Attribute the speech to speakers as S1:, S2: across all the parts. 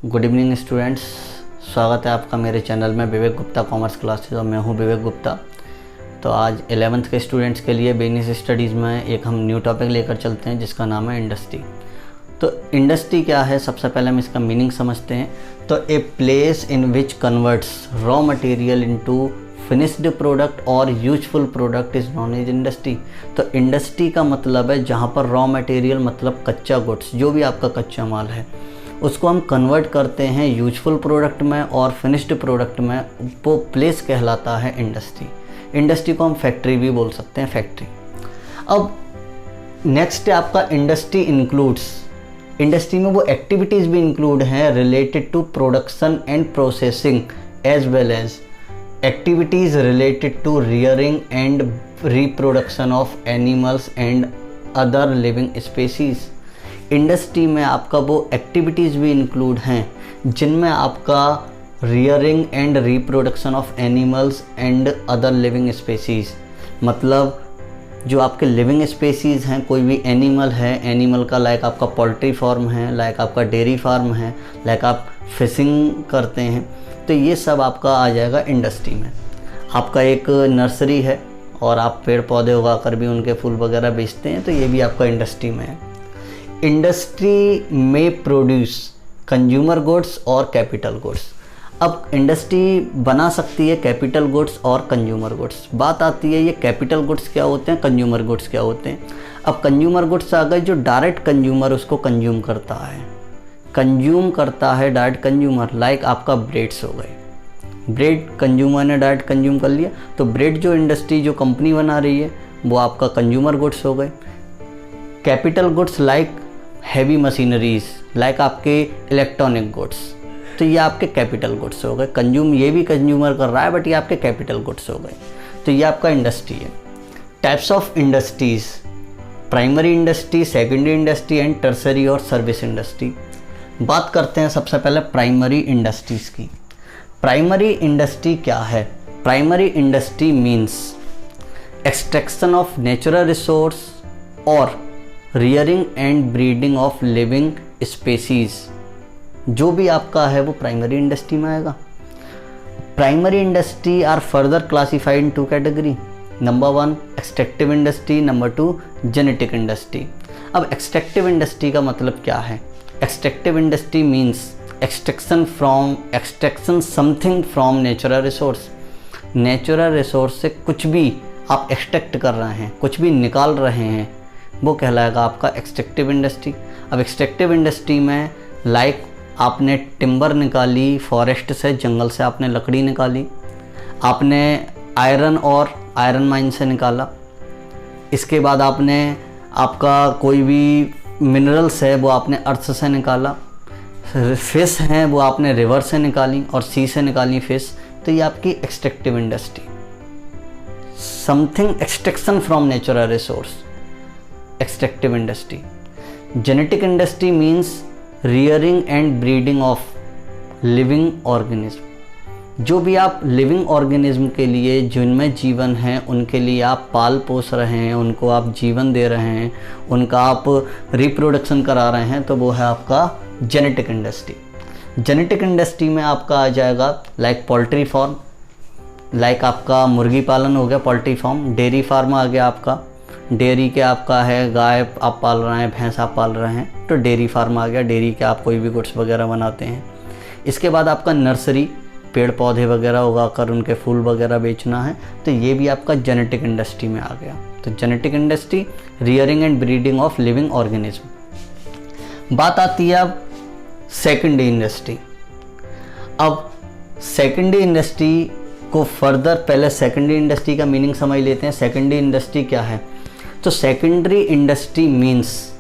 S1: Good evening students, स्वागत है आपका मेरे चैनल में विवेक गुप्ता कॉमर्स क्लासेस और मैं हूं विवेक गुप्ता। तो आज 11th के स्टूडेंट्स के लिए बिजनेस स्टडीज़ में एक हम न्यू टॉपिक लेकर चलते हैं जिसका नाम है इंडस्ट्री। तो इंडस्ट्री क्या है, सबसे पहले हम इसका मीनिंग समझते हैं। तो a place in which converts raw material into finished product और useful product is known as industry. तो इंडस्ट्री का मतलब है जहाँ पर रॉ मटेरियल मतलब कच्चा गुड्स, जो भी आपका कच्चा माल है उसको हम कन्वर्ट करते हैं यूजफुल प्रोडक्ट में और फिनिश्ड प्रोडक्ट में, वो प्लेस कहलाता है इंडस्ट्री। इंडस्ट्री को हम फैक्ट्री भी बोल सकते हैं, फैक्ट्री। अब नेक्स्ट है आपका इंडस्ट्री इंक्लूड्स। इंडस्ट्री में वो एक्टिविटीज़ भी इंक्लूड हैं related to production and processing as well as activities related to rearing and reproduction of animals and other living species. Industry में आपका वो एक्टिविटीज़ भी इंक्लूड हैं जिनमें आपका rearing and reproduction of animals and other living species, मतलब जो आपके लिविंग स्पेसीज़ हैं, कोई भी एनिमल है, एनिमल का लाइक आपका पोल्ट्री फार्म है, लाइक आपका डेयरी फार्म है, लाइक आप फिशिंग करते हैं, तो ये सब आपका आ जाएगा इंडस्ट्री में। आपका एक नर्सरी है और आप पेड़ पौधे उगाकर भी उनके फूल वगैरह बेचते हैं, तो ये भी आपका इंडस्ट्री में है। इंडस्ट्री में प्रोड्यूस कंज्यूमर गुड्स और कैपिटल गुड्स। अब इंडस्ट्री बना सकती है कैपिटल गुड्स और कंज्यूमर गुड्स। बात आती है ये कैपिटल गुड्स क्या होते हैं, कंज्यूमर गुड्स क्या होते हैं। अब कंज्यूमर गुड्स आ गए जो डायरेक्ट कंज्यूमर उसको कंज्यूम करता है, डायरेक्ट कंज्यूमर, लाइक आपका ब्रेड्स हो गए। ब्रेड कंज्यूमर ने डायरेक्ट कंज्यूम कर लिया, तो ब्रेड जो इंडस्ट्री जो कंपनी बना रही है वो आपका कंज्यूमर गुड्स हो गए। Capital goods like heavy machineries, like आपके इलेक्ट्रॉनिक गुड्स, तो ये आपके कैपिटल गुड्स हो गए। ये भी कंज्यूमर कर रहा है बट ये आपके कैपिटल गुड्स हो गए, तो ये आपका इंडस्ट्री है। Types of industries: primary industry, secondary industry and tertiary और सर्विस इंडस्ट्री। बात करते हैं सबसे पहले प्राइमरी इंडस्ट्रीज़ की। प्राइमरी इंडस्ट्री क्या है? Primary industry means extraction of natural resource और rearing and breeding of living species, जो भी आपका है वो प्राइमरी इंडस्ट्री में आएगा। Primary industry are further classified in 2 category. Number 1 extractive industry, number 2 genetic industry. अब एक्सट्रैक्टिव इंडस्ट्री का मतलब क्या है? Extractive industry means extraction something from natural resource. Natural resource से कुछ भी आप एक्सट्रैक्ट कर रहे हैं, कुछ भी निकाल रहे हैं, वो कहलाएगा आपका एक्सट्रैक्टिव इंडस्ट्री। अब एक्सट्रैक्टिव इंडस्ट्री में लाइक आपने टिम्बर निकाली फॉरेस्ट से, जंगल से आपने लकड़ी निकाली, आपने आयरन और आयरन माइन से निकाला, इसके बाद आपने आपका कोई भी मिनरल्स है वो आपने अर्थ से निकाला, फिश हैं वो आपने रिवर से निकाली और सी से निकाली फिश, तो ये आपकी extractive industry. Something extraction from natural resource, extractive industry. Genetic industry means rearing and breeding of living organism. जो भी आप लिविंग ऑर्गेनिज्म के लिए जिनमें जीवन है उनके लिए आप पाल पोस रहे हैं, उनको आप जीवन दे रहे हैं, उनका आप रिप्रोडक्शन करा रहे हैं, तो वो है आपका जेनेटिक इंडस्ट्री। जेनेटिक इंडस्ट्री में आपका आ जाएगा लाइक पोल्ट्री फार्म, लाइक आपका मुर्गी पालन हो गया पोल्ट्री फार्म। डेयरी फार्म आ गया आपका, डेयरी के आपका है गाय आप पाल रहे हैं, भैंस आप पाल रहे हैं, तो डेयरी फार्म आ गया। डेयरी के आप कोई भी गुड्स वगैरह बनाते हैं। इसके बाद आपका नर्सरी, पेड़ पौधे वगैरह उगाकर उनके फूल वगैरह बेचना है, तो ये भी आपका जेनेटिक इंडस्ट्री में आ गया। तो genetic industry rearing and breeding of living organism. बात आती है अब सेकेंडरी इंडस्ट्री। अब सेकेंडरी इंडस्ट्री को फर्दर पहले सेकेंडरी इंडस्ट्री का मीनिंग समझ लेते हैं। सेकेंडरी इंडस्ट्री क्या है? तो secondary industry means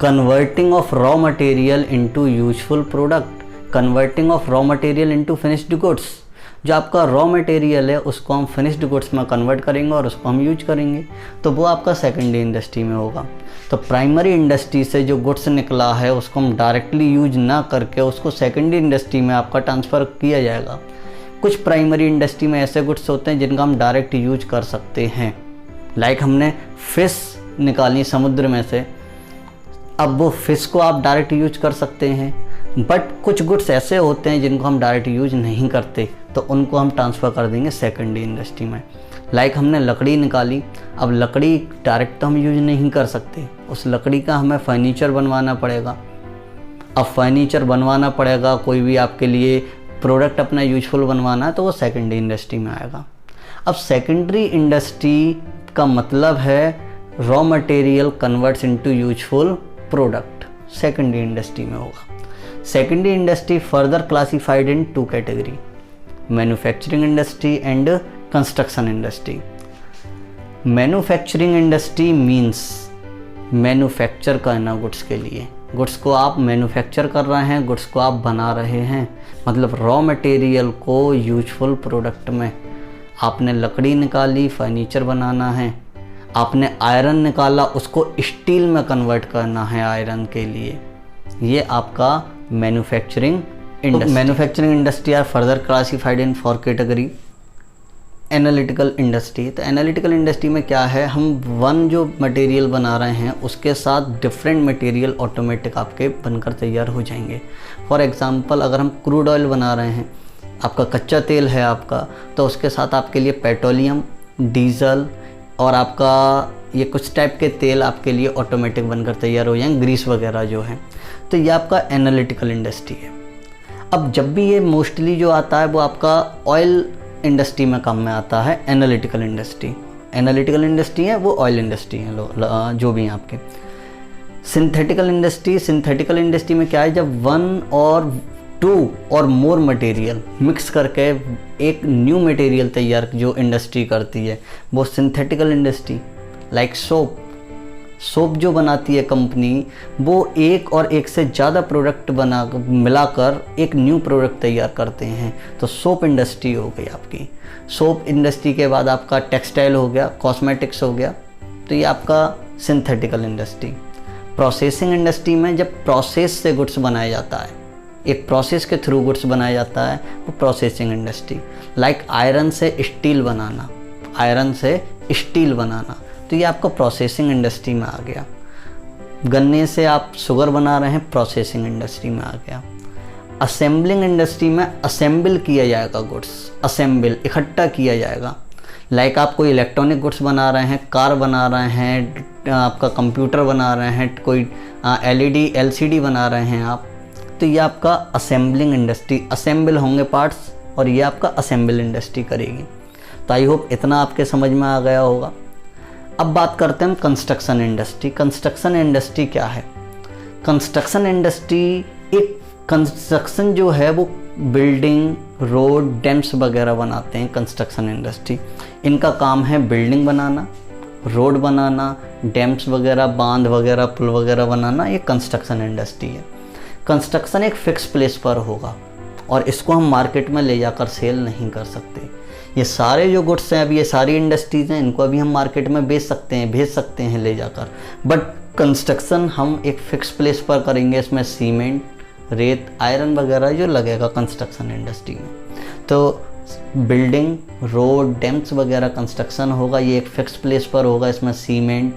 S1: converting of raw material into useful product, converting of raw material into finished goods. जो आपका रॉ मटेरियल है उसको हम फिनिश्ड गुड्स में कन्वर्ट करेंगे और उसको हम यूज करेंगे, तो वो आपका सेकेंडरी इंडस्ट्री में होगा। तो प्राइमरी इंडस्ट्री से जो गुड्स निकला है उसको हम डायरेक्टली यूज ना करके उसको सेकेंडरी इंडस्ट्री में आपका ट्रांसफ़र किया जाएगा। कुछ प्राइमरी इंडस्ट्री में ऐसे गुड्स होते हैं जिनका हम डायरेक्ट यूज कर सकते हैं, लाइक हमने फिश निकाली समुद्र में से, अब वो फिश को आप डायरेक्ट यूज कर सकते हैं। बट कुछ गुड्स ऐसे होते हैं जिनको हम डायरेक्ट यूज नहीं करते, तो उनको हम ट्रांसफ़र कर देंगे सेकेंडरी इंडस्ट्री में। लाइक हमने लकड़ी निकाली, अब लकड़ी डायरेक्ट तो हम यूज नहीं कर सकते, उस लकड़ी का हमें फर्नीचर बनवाना पड़ेगा। अब फर्नीचर बनवाना पड़ेगा, कोई भी आपके लिए प्रोडक्ट अपना यूजफुल बनवाना है, तो वो सेकेंडरी इंडस्ट्री में आएगा। अब सेकेंडरी इंडस्ट्री का मतलब है raw material converts into useful product, secondary industry में होगा। Secondary industry further classified in 2 category, manufacturing industry and construction industry. Manufacturing industry means manufacture करना गुड्स के लिए, गुड्स को आप मैन्युफैक्चर कर रहे हैं, गुड्स को आप बना रहे हैं, मतलब रॉ मटेरियल को यूजफुल प्रोडक्ट में। आपने लकड़ी निकाली, फर्नीचर बनाना है, आपने आयरन निकाला, उसको स्टील में कन्वर्ट करना है आयरन के लिए, ये आपका manufacturing industry. Manufacturing industry are further classified in 4 category. Analytical industry, तो एनालिटिकल इंडस्ट्री में क्या है, हम वन जो मटेरियल बना रहे हैं उसके साथ डिफरेंट मटेरियल ऑटोमेटिक आपके बनकर तैयार हो जाएंगे। फॉर एग्जांपल अगर हम क्रूड ऑयल बना रहे हैं, आपका कच्चा तेल है आपका, तो उसके साथ आपके लिए पेट्रोलियम, डीजल और आपका ये कुछ टाइप के तेल आपके लिए ऑटोमेटिक बनकर तैयार हो जाएंगे, ग्रीस वगैरह जो है, तो ये आपका एनालिटिकल इंडस्ट्री है। अब जब भी ये मोस्टली जो आता है वो आपका ऑयल इंडस्ट्री में काम में आता है, एनालिटिकल इंडस्ट्री। एनालिटिकल इंडस्ट्री है वो ऑयल इंडस्ट्री है, जो भी हैं आपके। सिंथेटिकल इंडस्ट्री, सिंथेटिकल इंडस्ट्री में क्या है, जब 1 और 2 और मोर मटेरियल मिक्स करके एक न्यू मटेरियल तैयार जो इंडस्ट्री करती है वो सिंथेटिकल इंडस्ट्री। लाइक सोप जो बनाती है कंपनी, वो एक और एक से ज़्यादा प्रोडक्ट बना मिलाकर एक न्यू प्रोडक्ट तैयार करते हैं, तो सोप इंडस्ट्री हो गई आपकी। सोप इंडस्ट्री के बाद आपका टेक्सटाइल हो गया, कॉस्मेटिक्स हो गया, तो ये आपका सिंथेटिकल इंडस्ट्री। प्रोसेसिंग इंडस्ट्री में जब प्रोसेस से गुड्स बनाया जाता है, एक प्रोसेस के थ्रू गुड्स बनाया जाता है, वो प्रोसेसिंग इंडस्ट्री। लाइक आयरन से स्टील बनाना, आयरन से स्टील बनाना, तो ये आपका प्रोसेसिंग इंडस्ट्री में आ गया। गन्ने से आप शुगर बना रहे हैं, प्रोसेसिंग इंडस्ट्री में आ गया। असेंबलिंग इंडस्ट्री में असेंबल किया जाएगा गुड्स, असेंबल इकट्ठा किया जाएगा। लाइक आप कोई इलेक्ट्रॉनिक गुड्स बना रहे हैं, कार बना रहे हैं, आपका कंप्यूटर बना रहे हैं, कोई LED LCD बना रहे हैं आप, तो ये आपका असेंबलिंग इंडस्ट्री, असेंबल होंगे पार्ट्स और ये आपका असेंबल इंडस्ट्री करेगी। तो आई होप इतना आपके समझ में आ गया होगा। अब बात करते हैं कंस्ट्रक्शन इंडस्ट्री। कंस्ट्रक्शन इंडस्ट्री क्या है? कंस्ट्रक्शन इंडस्ट्री एक कंस्ट्रक्शन जो है वो बिल्डिंग, रोड, डैम्स वगैरह बनाते हैं कंस्ट्रक्शन इंडस्ट्री। इनका काम है बिल्डिंग बनाना, रोड बनाना, डैम्स वगैरह, बांध वगैरह, पुल वगैरह बनाना, ये कंस्ट्रक्शन इंडस्ट्री है। कंस्ट्रक्शन एक फ़िक्स प्लेस पर होगा और इसको हम मार्केट में ले जाकर सेल नहीं कर सकते। ये सारे जो गुड्स हैं, अभी ये सारी इंडस्ट्रीज़ हैं, इनको अभी हम मार्केट में बेच सकते हैं, भेज सकते हैं ले जाकर, बट कंस्ट्रक्शन हम एक फ़िक्स प्लेस पर करेंगे। इसमें सीमेंट, रेत, आयरन वगैरह जो लगेगा कंस्ट्रक्शन इंडस्ट्री में। तो बिल्डिंग, रोड, डैम्स वगैरह कंस्ट्रक्शन होगा, ये एक फ़िक्स प्लेस पर होगा। इसमें सीमेंट,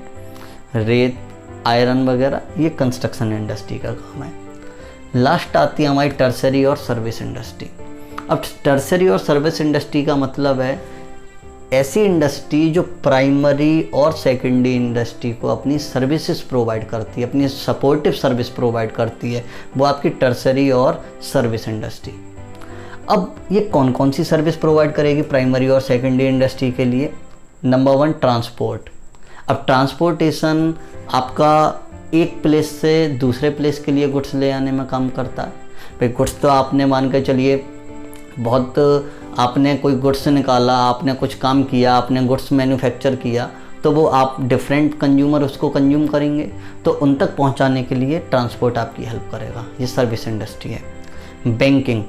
S1: रेत, आयरन वगैरह, ये कंस्ट्रक्शन इंडस्ट्री का काम है। लास्ट आती है हमारी टर्सरी और सर्विस इंडस्ट्री। अब टर्सरी और सर्विस इंडस्ट्री का मतलब है ऐसी इंडस्ट्री जो प्राइमरी और सेकेंडरी इंडस्ट्री को अपनी सर्विसेज प्रोवाइड करती है, अपनी सपोर्टिव सर्विस प्रोवाइड करती है, वो आपकी टर्सरी और सर्विस इंडस्ट्री। अब ये कौन कौन सी सर्विस प्रोवाइड करेगी प्राइमरी और सेकेंडरी इंडस्ट्री के लिए? Number 1 transport. अब ट्रांसपोर्टेशन आपका एक प्लेस से दूसरे प्लेस के लिए गुड्स ले आने में काम करता है। भाई गुड्स तो आपने मान के चलिए बहुत, आपने कोई गुड्स निकाला, आपने कुछ काम किया, आपने गुड्स मैन्युफैक्चर किया, तो वो आप डिफरेंट कंज्यूमर उसको कंज्यूम करेंगे, तो उन तक पहुंचाने के लिए ट्रांसपोर्ट आपकी हेल्प करेगा। ये सर्विस इंडस्ट्री है। बैंकिंग,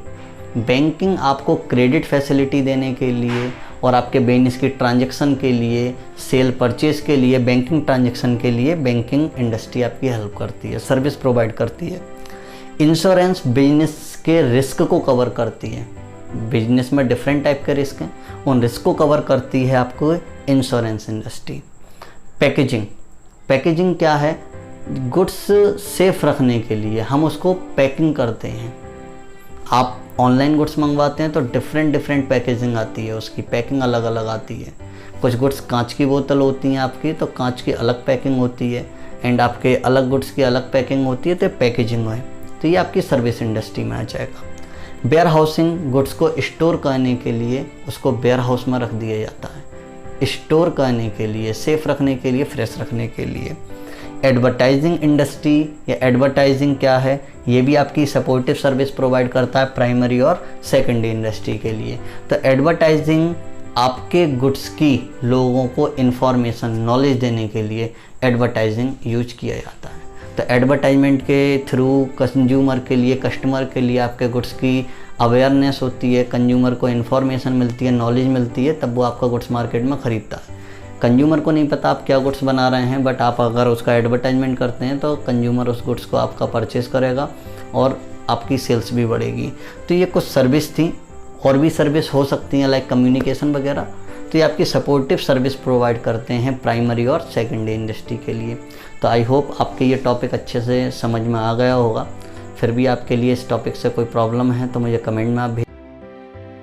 S1: बैंकिंग आपको क्रेडिट फैसिलिटी देने के लिए और आपके बिजनेस की ट्रांजैक्शन के लिए, सेल परचेज के लिए, बैंकिंग ट्रांजैक्शन के लिए बैंकिंग इंडस्ट्री आपकी हेल्प करती है, सर्विस प्रोवाइड करती है। इंश्योरेंस बिजनेस के रिस्क को कवर करती है। बिजनेस में डिफरेंट टाइप के रिस्क हैं, उन रिस्क को कवर करती है आपको इंश्योरेंस इंडस्ट्री। पैकेजिंग, पैकेजिंग क्या है? गुड्स सेफ रखने के लिए हम उसको पैकिंग करते हैं। आप ऑनलाइन गुड्स मंगवाते हैं तो डिफरेंट पैकेजिंग आती है, उसकी पैकिंग अलग अलग आती है। कुछ गुड्स कांच की बोतल होती हैं आपकी, तो कांच की अलग पैकिंग होती है, एंड आपके अलग गुड्स की अलग पैकिंग होती है, तो पैकेजिंग है। तो ये आपकी सर्विस इंडस्ट्री में आ जाएगा। वेयर हाउसिंग, गुड्स को स्टोर करने के लिए उसको वेयर हाउस में रख दिया जाता है, स्टोर करने के लिए, सेफ रखने के लिए, फ्रेश रखने के लिए। एडवर्टाइजिंग इंडस्ट्री या एडवर्टाइजिंग क्या है, ये भी आपकी सपोर्टिव सर्विस प्रोवाइड करता है प्राइमरी और सेकेंडरी इंडस्ट्री के लिए। तो एडवर्टाइजिंग आपके गुड्स की लोगों को इन्फॉर्मेशन, नॉलेज देने के लिए एडवर्टाइजिंग यूज किया जाता है। तो एडवर्टाइजमेंट के थ्रू कंज्यूमर के लिए, कस्टमर के लिए आपके गुड्स की अवेयरनेस होती है, कंज्यूमर को इन्फॉर्मेशन मिलती है, नॉलेज मिलती है, तब वो आपका गुड्स मार्केट में ख़रीदता है। कंज्यूमर को नहीं पता आप क्या गुड्स बना रहे हैं, बट आप अगर उसका एडवर्टाइजमेंट करते हैं तो कंज्यूमर उस गुड्स को आपका परचेज़ करेगा और आपकी सेल्स भी बढ़ेगी। तो ये कुछ सर्विस थी, और भी सर्विस हो सकती हैं लाइक कम्युनिकेशन वगैरह। तो ये आपकी सपोर्टिव सर्विस प्रोवाइड करते हैं प्राइमरी और सेकेंडरी इंडस्ट्री के लिए। तो आई होप आपके ये टॉपिक अच्छे से समझ में आ गया होगा। फिर भी आपके लिए इस टॉपिक से कोई प्रॉब्लम है तो मुझे कमेंट में आप